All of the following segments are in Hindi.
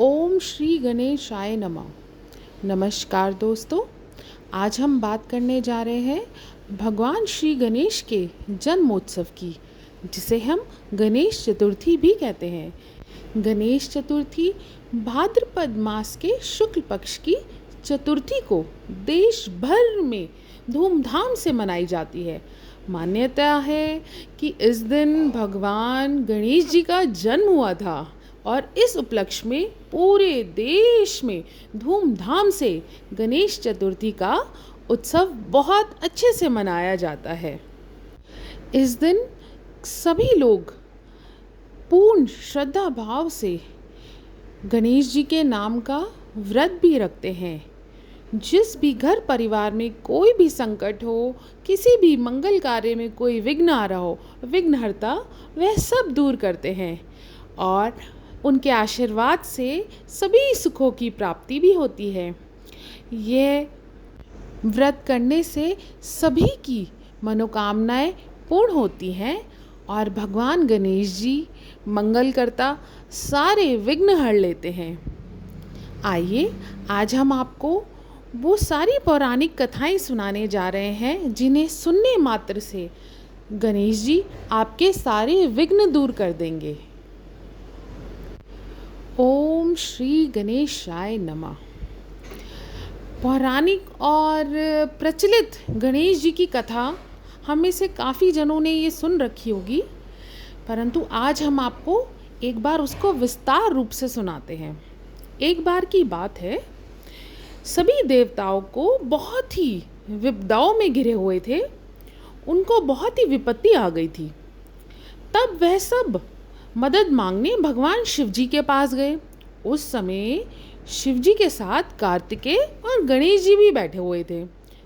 ओम श्री गणेशाय नमः। नमस्कार दोस्तों, आज हम बात करने जा रहे हैं भगवान श्री गणेश के जन्मोत्सव की, जिसे हम गणेश चतुर्थी भी कहते हैं। गणेश चतुर्थी भाद्रपद मास के शुक्ल पक्ष की चतुर्थी को देश भर में धूमधाम से मनाई जाती है। मान्यता है कि इस दिन भगवान गणेश जी का जन्म हुआ था और इस उपलक्ष्य में पूरे देश में धूमधाम से गणेश चतुर्थी का उत्सव बहुत अच्छे से मनाया जाता है। इस दिन सभी लोग पूर्ण श्रद्धा भाव से गणेश जी के नाम का व्रत भी रखते हैं। जिस भी घर परिवार में कोई भी संकट हो, किसी भी मंगल कार्य में कोई विघ्न आ रहा हो, विघ्नहर्ता वह सब दूर करते हैं और उनके आशीर्वाद से सभी सुखों की प्राप्ति भी होती है। यह व्रत करने से सभी की मनोकामनाएं पूर्ण होती हैं और भगवान गणेश जी मंगलकर्ता सारे विघ्न हर लेते हैं। आइए आज हम आपको वो सारी पौराणिक कथाएं सुनाने जा रहे हैं जिन्हें सुनने मात्र से गणेश जी आपके सारे विघ्न दूर कर देंगे। ओम श्री गणेशाय नमः। पौराणिक और प्रचलित गणेश जी की कथा हम में से काफ़ी जनों ने ये सुन रखी होगी, परंतु आज हम आपको एक बार उसको विस्तार रूप से सुनाते हैं। एक बार की बात है, सभी देवताओं को बहुत ही विपदाओं में घिरे हुए थे। उनको बहुत ही विपत्ति आ गई थी। तब वह सब मदद मांगने भगवान शिव जी के पास गए। उस समय शिव जी के साथ कार्तिकेय और गणेश जी भी बैठे हुए थे।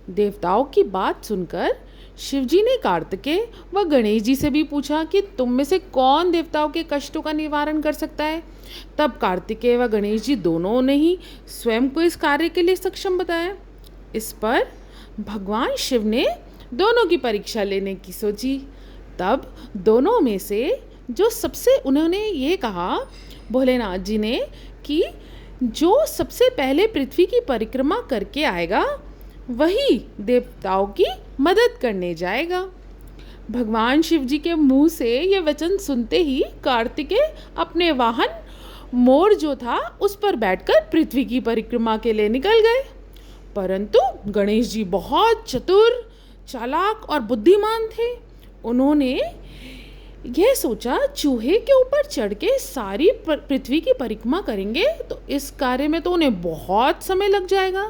देवताओं की बात सुनकर शिव जी ने कार्तिकेय व गणेश जी से भी पूछा कि तुम में से कौन देवताओं के कष्टों का निवारण कर सकता है। तब कार्तिकेय व गणेश जी दोनों ने ही स्वयं को इस कार्य के लिए सक्षम बताया। इस पर भगवान शिव ने दोनों की परीक्षा लेने की सोची। तब दोनों में से जो सबसे उन्होंने ये कहा भोलेनाथ जी ने कि जो सबसे पहले पृथ्वी की परिक्रमा करके आएगा वही देवताओं की मदद करने जाएगा। भगवान शिव जी के मुंह से ये वचन सुनते ही कार्तिकेय अपने वाहन मोर जो था उस पर बैठकर पृथ्वी की परिक्रमा के लिए निकल गए। परंतु गणेश जी बहुत चतुर, चालाक और बुद्धिमान थे। उन्होंने यह सोचा चूहे के ऊपर चढ़ के सारी पृथ्वी की परिक्रमा करेंगे तो इस कार्य में तो उन्हें बहुत समय लग जाएगा।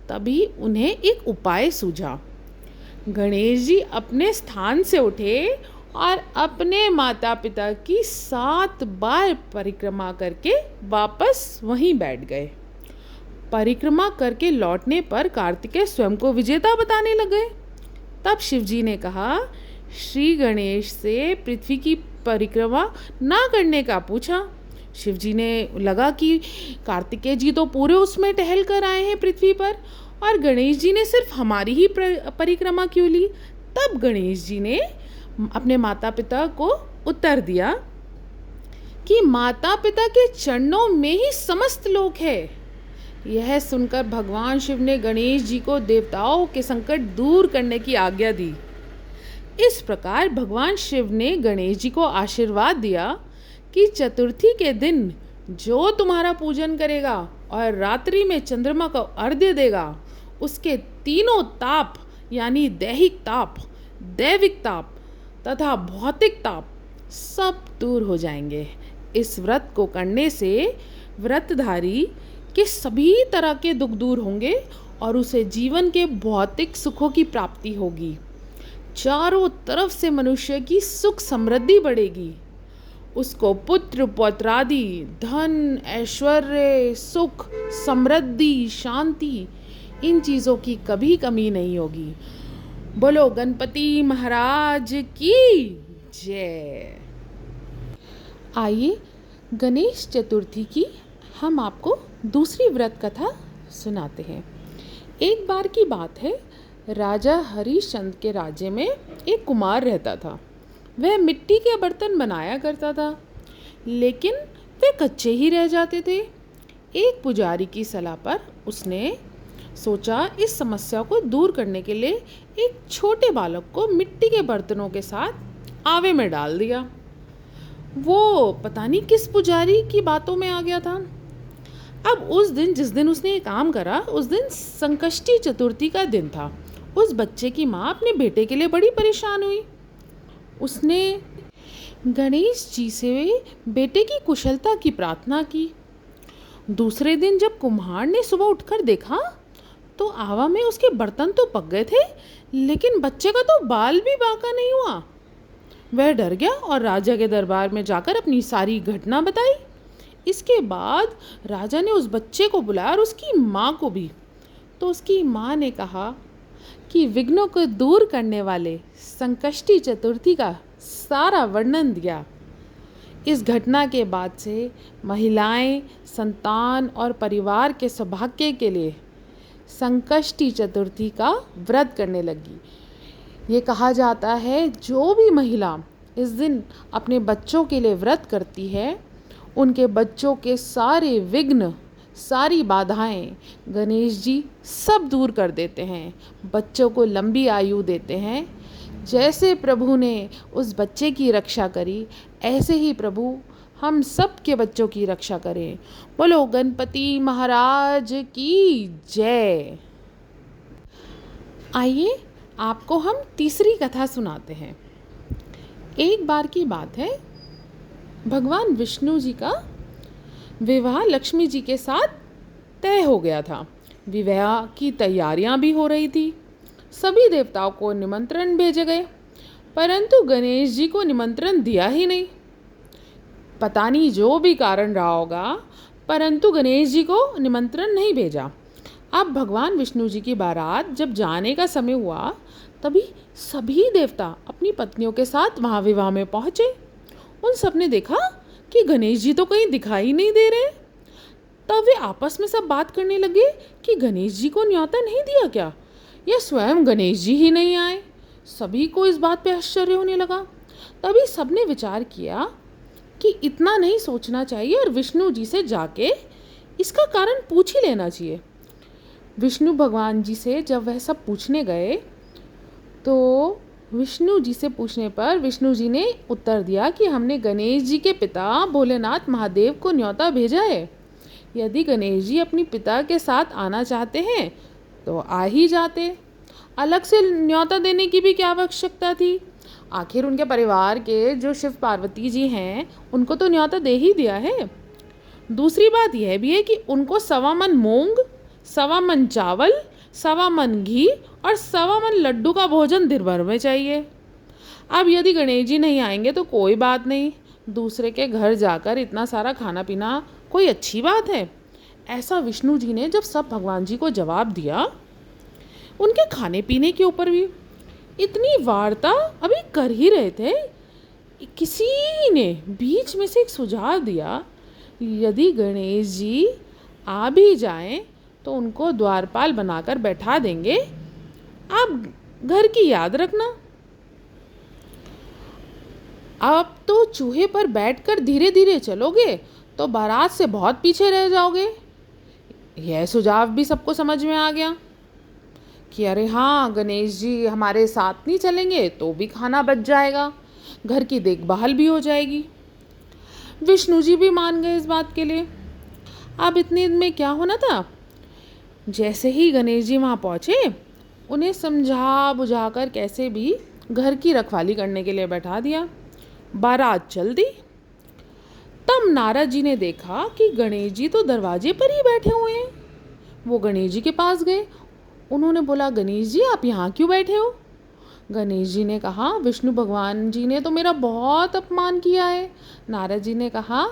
तभी उन्हें एक उपाय सूझा। गणेश जी अपने स्थान से उठे और अपने माता पिता की 7 बार परिक्रमा करके वापस वहीं बैठ गए। परिक्रमा करके लौटने पर कार्तिकेय स्वयं को विजेता बताने लगे। तब शिव जी ने कहा, श्री गणेश से पृथ्वी की परिक्रमा ना करने का पूछा। शिव जी ने लगा कि कार्तिकेय जी तो पूरे उसमें टहल कर आए हैं पृथ्वी पर और गणेश जी ने सिर्फ हमारी ही परिक्रमा क्यों ली। तब गणेश जी ने अपने माता पिता को उत्तर दिया कि माता पिता के चरणों में ही समस्त लोक है। यह सुनकर भगवान शिव ने गणेश जी को देवताओं के संकट दूर करने की आज्ञा दी। इस प्रकार भगवान शिव ने गणेश जी को आशीर्वाद दिया कि चतुर्थी के दिन जो तुम्हारा पूजन करेगा और रात्रि में चंद्रमा को अर्घ्य देगा उसके तीनों ताप यानी दैहिक ताप, दैविक ताप तथा भौतिक ताप सब दूर हो जाएंगे। इस व्रत को करने से व्रतधारी के सभी तरह के दुख दूर होंगे और उसे जीवन के भौतिक सुखों की प्राप्ति होगी। चारों तरफ से मनुष्य की सुख समृद्धि बढ़ेगी। उसको पुत्र पौत्रादि, धन, ऐश्वर्य, सुख, समृद्धि, शांति इन चीज़ों की कभी कमी नहीं होगी। बोलो गणपति महाराज की जय। आइए गणेश चतुर्थी की हम आपको दूसरी व्रत कथा सुनाते हैं। एक बार की बात है, राजा हरिश्चंद्र के राज्य में एक कुमार रहता था। वह मिट्टी के बर्तन बनाया करता था, लेकिन वे कच्चे ही रह जाते थे। एक पुजारी की सलाह पर उसने सोचा इस समस्या को दूर करने के लिए एक छोटे बालक को मिट्टी के बर्तनों के साथ आवे में डाल दिया। वो पता नहीं किस पुजारी की बातों में आ गया था। अब उस दिन जिस दिन उसने ये काम करा, उस दिन संकष्टी चतुर्थी का दिन था। उस बच्चे की माँ अपने बेटे के लिए बड़ी परेशान हुई। उसने गणेश जी से बेटे की कुशलता की प्रार्थना की। दूसरे दिन जब कुम्हार ने सुबह उठकर देखा तो आवा में उसके बर्तन तो पक गए थे, लेकिन बच्चे का तो बाल भी बांका नहीं हुआ। वह डर गया और राजा के दरबार में जाकर अपनी सारी घटना बताई। इसके बाद राजा ने उस बच्चे को बुलाया और उसकी माँ को भी। तो उसकी माँ ने कहा कि विघ्नों को दूर करने वाले संकष्टी चतुर्थी का सारा वर्णन दिया। इस घटना के बाद से महिलाएं संतान और परिवार के सौभाग्य के लिए संकष्टी चतुर्थी का व्रत करने लगी। ये कहा जाता है जो भी महिला इस दिन अपने बच्चों के लिए व्रत करती है, उनके बच्चों के सारे विघ्न, सारी बाधाएं गणेश जी सब दूर कर देते हैं, बच्चों को लंबी आयु देते हैं। जैसे प्रभु ने उस बच्चे की रक्षा करी, ऐसे ही प्रभु हम सब के बच्चों की रक्षा करें। बोलो गणपति महाराज की जय। आइए आपको हम तीसरी कथा सुनाते हैं। एक बार की बात है, भगवान विष्णु जी का विवाह लक्ष्मी जी के साथ तय हो गया था। विवाह की तैयारियां भी हो रही थी। सभी देवताओं को निमंत्रण भेजे गए, परंतु गणेश जी को निमंत्रण दिया ही नहीं। पता नहीं जो भी कारण रहा होगा, परंतु गणेश जी को निमंत्रण नहीं भेजा। अब भगवान विष्णु जी की बारात जब जाने का समय हुआ, तभी सभी देवता अपनी पत्नियों के साथ वहाँ विवाह में पहुँचे। उन सब ने देखा कि गणेश जी तो कहीं दिखाई नहीं दे रहे। तब वे आपस में सब बात करने लगे कि गणेश जी को न्योता नहीं दिया क्या, या स्वयं गणेश जी ही नहीं आए। सभी को इस बात पे आश्चर्य होने लगा। तभी सबने विचार किया कि इतना नहीं सोचना चाहिए और विष्णु जी से जाके इसका कारण पूछ ही लेना चाहिए। विष्णु भगवान जी से जब वह सब पूछने गए तो विष्णु जी से पूछने पर विष्णु जी ने उत्तर दिया कि हमने गणेश जी के पिता भोलेनाथ महादेव को न्योता भेजा है। यदि गणेश जी अपनी पिता के साथ आना चाहते हैं तो आ ही जाते, अलग से न्योता देने की भी क्या आवश्यकता थी। आखिर उनके परिवार के जो शिव पार्वती जी हैं उनको तो न्योता दे ही दिया है। दूसरी बात यह भी है कि उनको 1.25 मन मूंग, 1.25 मन चावल, 1.25 मन घी और 1.25 मन लड्डू का भोजन दिन भर में चाहिए। अब यदि गणेश जी नहीं आएंगे तो कोई बात नहीं, दूसरे के घर जाकर इतना सारा खाना पीना कोई अच्छी बात है। ऐसा विष्णु जी ने जब सब भगवान जी को जवाब दिया, उनके खाने पीने के ऊपर भी इतनी वार्ता अभी कर ही रहे थे, किसी ने बीच में से एक सुझाव दिया, यदि गणेश जी आ भी जाएं तो उनको द्वारपाल बनाकर बैठा देंगे, आप घर की याद रखना। आप तो चूहे पर बैठकर धीरे धीरे चलोगे तो बारात से बहुत पीछे रह जाओगे। यह सुझाव भी सबको समझ में आ गया कि अरे हाँ, गणेश जी हमारे साथ नहीं चलेंगे तो भी खाना बच जाएगा, घर की देखभाल भी हो जाएगी। विष्णु जी भी मान गए इस बात के लिए। अब इतने में क्या होना था, जैसे ही गणेश जी वहाँ पहुँचे, उन्हें समझा बुझाकर कैसे भी घर की रखवाली करने के लिए बैठा दिया। बारात चल दी। तब नारद जी ने देखा कि गणेश जी तो दरवाजे पर ही बैठे हुए हैं। वो गणेश जी के पास गए। उन्होंने बोला, गणेश जी आप यहाँ क्यों बैठे हो? गणेश जी ने कहा, विष्णु भगवान जी ने तो मेरा बहुत अपमान किया है। नारद जी ने कहा,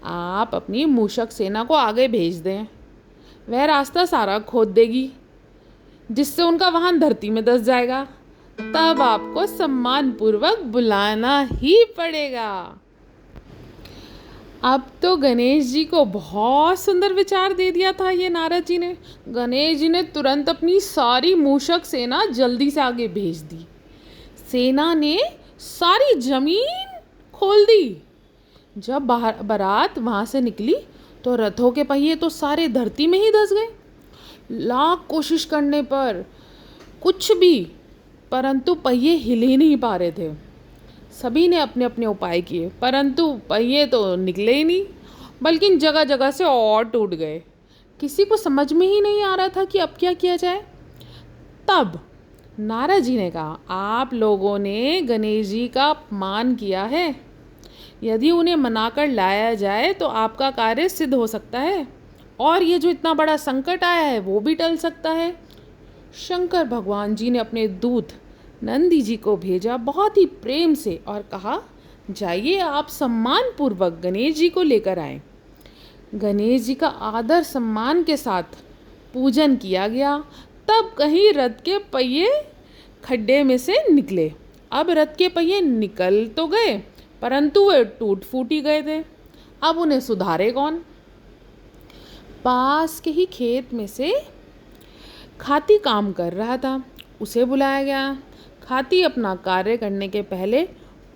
आप अपनी मूषक सेना को आगे भेज दें, वह रास्ता सारा खोद देगी, जिससे उनका वाहन धरती में धंस जाएगा। तब आपको सम्मानपूर्वक बुलाना ही पड़ेगा। अब तो गणेश जी को बहुत सुंदर विचार दे दिया था ये नारद जी ने। गणेश जी ने तुरंत अपनी सारी मूषक सेना जल्दी से आगे भेज दी। सेना ने सारी जमीन खोल दी। जब बारात वहाँ से निकली तो रथों के पहिए तो सारे धरती में ही धंस गए। लाख कोशिश करने पर कुछ भी, परंतु पहिए हिल ही नहीं पा रहे थे। सभी ने अपने अपने उपाय किए, परंतु पहिए तो निकले ही नहीं, बल्कि जगह जगह से और टूट गए। किसी को समझ में ही नहीं आ रहा था कि अब क्या किया जाए। तब नारद जी ने कहा, आप लोगों ने गणेश जी का अपमान किया है। यदि उन्हें मनाकर लाया जाए तो आपका कार्य सिद्ध हो सकता है और ये जो इतना बड़ा संकट आया है वो भी टल सकता है। शंकर भगवान जी ने अपने दूत नंदी जी को भेजा बहुत ही प्रेम से और कहा, जाइए आप सम्मान पूर्वक गणेश जी को लेकर आए। गणेश जी का आदर सम्मान के साथ पूजन किया गया। तब कहीं रथ के पहिए खड्डे में से निकले। अब रथ के पहिए निकल तो गए, परंतु वे टूट फूट ही गए थे। अब उन्हें सुधारे कौन। पास के ही खेत में से खाती काम कर रहा था, उसे बुलाया गया। खाती अपना कार्य करने के पहले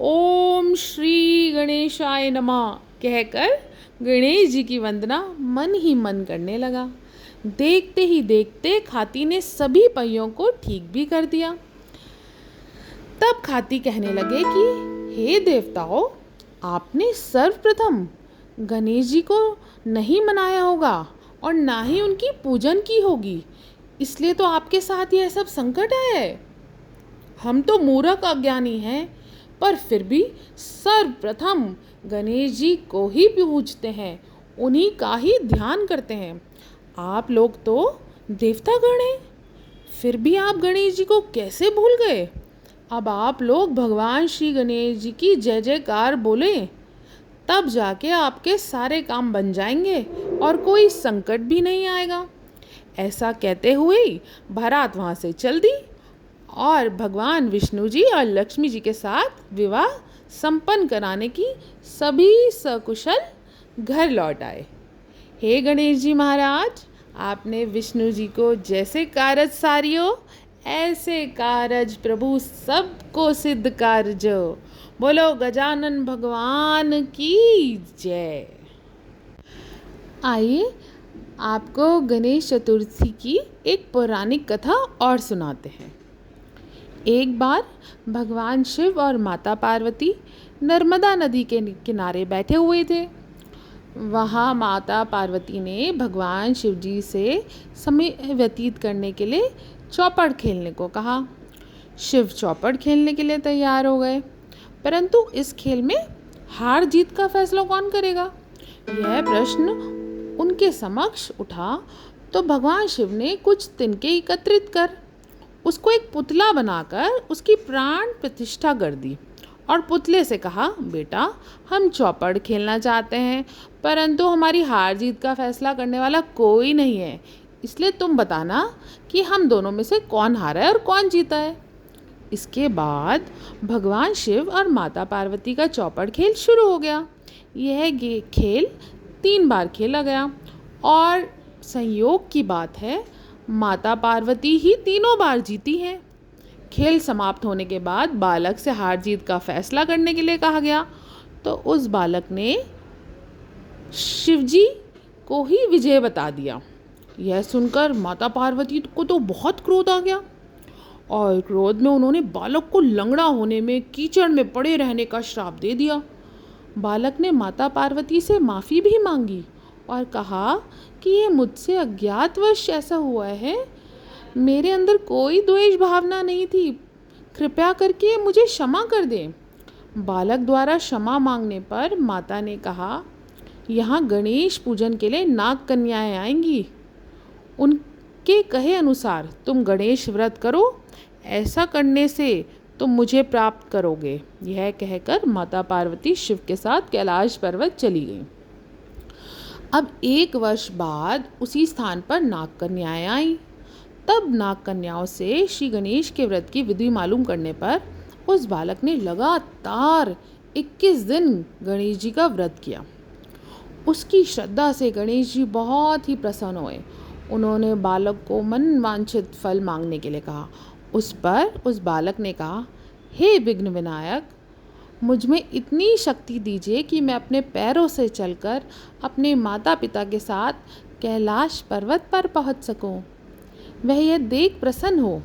ओम श्री गणेशाय नमः कहकर गणेश जी की वंदना मन ही मन करने लगा। देखते ही देखते खाती ने सभी पहियों को ठीक भी कर दिया। तब खाती कहने लगे कि हे देवताओं, आपने सर्वप्रथम गणेश जी को नहीं मनाया होगा और ना ही उनकी पूजन की होगी, इसलिए तो आपके साथ यह सब संकट आया है। हम तो मूर्ख अज्ञानी हैं, पर फिर भी सर्वप्रथम गणेश जी को ही पूजते हैं, उन्हीं का ही ध्यान करते हैं। आप लोग तो देवतागण हैं, फिर भी आप गणेश जी को कैसे भूल गए। अब आप लोग भगवान श्री गणेश जी की जय जयकार बोलें, तब जाके आपके सारे काम बन जाएंगे और कोई संकट भी नहीं आएगा। ऐसा कहते हुए बारात वहाँ से चल दी और भगवान विष्णु जी और लक्ष्मी जी के साथ विवाह संपन्न कराने की सभी सकुशल घर लौट आए। हे गणेश जी महाराज, आपने विष्णु जी को जैसे कारज सारियो, ऐसे कारज प्रभु सबको सिद्ध कारजो। बोलो गजानन भगवान की जय। आइए आपको गणेश चतुर्थी की एक पौराणिक कथा और सुनाते हैं। एक बार भगवान शिव और माता पार्वती नर्मदा नदी के किनारे बैठे हुए थे। वहाँ माता पार्वती ने भगवान शिव जी से समय व्यतीत करने के लिए चौपड़ खेलने को कहा। शिव चौपड़ खेलने के लिए तैयार हो गए, परंतु इस खेल में हार जीत का फैसला कौन करेगा, यह प्रश्न उनके समक्ष उठा। तो भगवान शिव ने कुछ तिनके एकत्रित कर उसको एक पुतला बनाकर उसकी प्राण प्रतिष्ठा कर दी और पुतले से कहा, बेटा हम चौपड़ खेलना चाहते हैं, परंतु हमारी हार जीत का फैसला करने वाला कोई नहीं है, इसलिए तुम बताना कि हम दोनों में से कौन हारा है और कौन जीता है। इसके बाद भगवान शिव और माता पार्वती का चौपड़ खेल शुरू हो गया। यह खेल 3 बार खेला गया और संयोग की बात है, माता पार्वती ही तीनों बार जीती हैं। खेल समाप्त होने के बाद बालक से हार जीत का फैसला करने के लिए कहा गया, तो उस बालक ने शिवजी को ही विजय बता दिया। यह सुनकर माता पार्वती को तो बहुत क्रोध आ गया और क्रोध में उन्होंने बालक को लंगड़ा होने में, कीचड़ में पड़े रहने का श्राप दे दिया। बालक ने माता पार्वती से माफ़ी भी मांगी और कहा कि ये मुझसे अज्ञातवश ऐसा हुआ है, मेरे अंदर कोई द्वेष भावना नहीं थी, कृपया करके मुझे क्षमा कर दें। बालक द्वारा क्षमा मांगने पर माता ने कहा, यहाँ गणेश पूजन के लिए नाग कन्याएं आएंगी, उनके कहे अनुसार तुम गणेश व्रत करो, ऐसा करने से तुम मुझे प्राप्त करोगे। यह कहकर माता पार्वती शिव के साथ कैलाश पर्वत चली गई। अब 1 वर्ष बाद उसी स्थान पर नाग कन्याएं आईं। तब नाग कन्याओं से श्री गणेश के व्रत की विधि मालूम करने पर उस बालक ने लगातार 21 दिन गणेश जी का व्रत किया। उसकी श्रद्धा से गणेश जी बहुत ही प्रसन्न हुए। उन्होंने बालक को मन वांछित फल मांगने के लिए कहा। उस पर उस बालक ने कहा, हे विघ्न विनायक, मुझ में इतनी शक्ति दीजिए कि मैं अपने पैरों से चलकर अपने माता पिता के साथ कैलाश पर्वत पर पहुंच सकूं। वह यह देख प्रसन्न हो।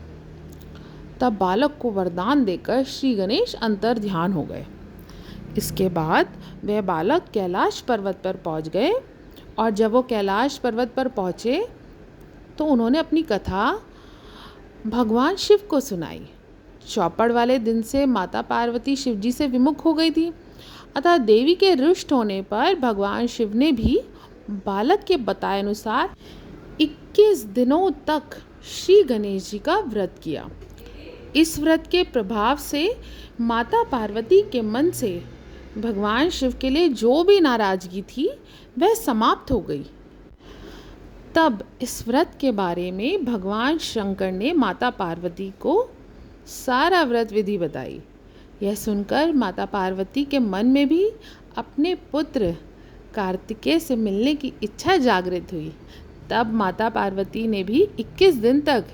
तब बालक को वरदान देकर श्री गणेश अंतर ध्यान हो गए। इसके बाद वह बालक कैलाश पर्वत पर पहुंच गए और जब वो कैलाश पर्वत पर पहुँचे तो उन्होंने अपनी कथा भगवान शिव को सुनाई। चौपड़ वाले दिन से माता पार्वती शिव जी से विमुख हो गई थी, अतः देवी के रुष्ट होने पर भगवान शिव ने भी बालक के बताए अनुसार 21 दिनों तक श्री गणेश जी का व्रत किया। इस व्रत के प्रभाव से माता पार्वती के मन से भगवान शिव के लिए जो भी नाराजगी थी वह समाप्त हो गई। तब इस व्रत के बारे में भगवान शंकर ने माता पार्वती को सारा व्रत विधि बताई। यह सुनकर माता पार्वती के मन में भी अपने पुत्र कार्तिकेय से मिलने की इच्छा जागृत हुई। तब माता पार्वती ने भी 21 दिन तक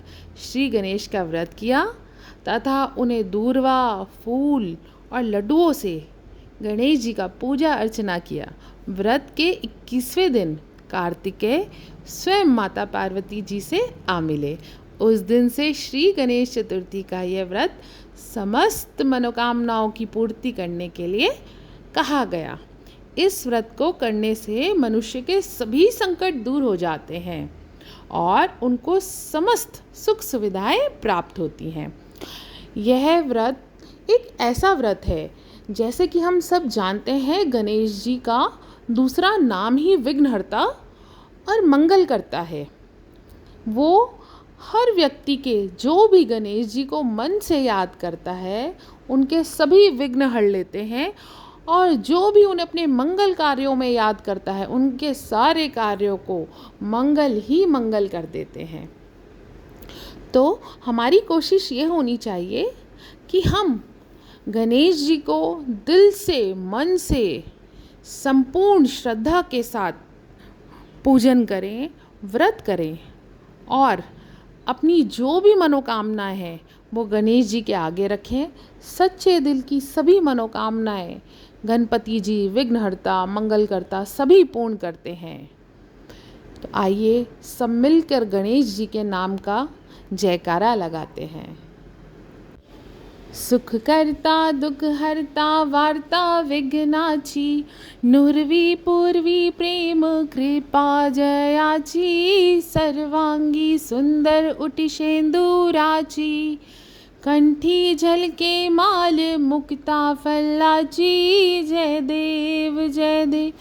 श्री गणेश का व्रत किया तथा उन्हें दूर्वा, फूल और लड्डुओं से गणेश जी का पूजा अर्चना किया। व्रत के 21वें दिन कार्तिकेय स्वयं माता पार्वती जी से आ मिले। उस दिन से श्री गणेश चतुर्थी का यह व्रत समस्त मनोकामनाओं की पूर्ति करने के लिए कहा गया। इस व्रत को करने से मनुष्य के सभी संकट दूर हो जाते हैं और उनको समस्त सुख सुविधाएं प्राप्त होती हैं। यह व्रत एक ऐसा व्रत है, जैसे कि हम सब जानते हैं गणेश जी का दूसरा नाम ही विघ्नहर्ता और मंगल करता है। वो हर व्यक्ति के जो भी गणेश जी को मन से याद करता है उनके सभी विघ्न हर लेते हैं और जो भी उन्हें अपने मंगल कार्यों में याद करता है उनके सारे कार्यों को मंगल ही मंगल कर देते हैं। तो हमारी कोशिश ये होनी चाहिए कि हम गणेश जी को दिल से, मन से, संपूर्ण श्रद्धा के साथ पूजन करें, व्रत करें और अपनी जो भी मनोकामनाएं हैं वो गणेश जी के आगे रखें। सच्चे दिल की सभी मनोकामनाएं गणपति जी विघ्नहर्ता, मंगलकर्ता सभी पूर्ण करते हैं। तो आइए सब मिलकर गणेश जी के नाम का जयकारा लगाते हैं। सुख करता दुख हरता वार्ता विघ्नाची, नुरवी पूर्वी प्रेम कृपा जयाची, सर्वांगी सुंदर उटिशेंदुराची, कंठी झलके माल मुक्ता फल्लाची, जय देव जय देव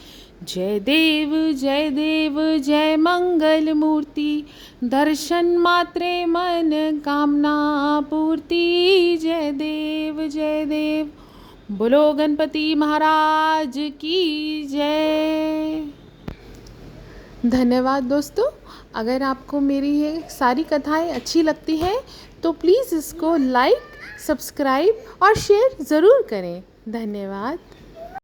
जय देव जय देव जय मंगल मूर्ति, दर्शन मात्रे मन कामना पूर्ति, जय देव बोलो गणपति महाराज की जय। धन्यवाद दोस्तों। अगर आपको मेरी ये सारी कथाएं अच्छी लगती हैं तो प्लीज़ इसको लाइक, सब्सक्राइब और शेयर ज़रूर करें। धन्यवाद।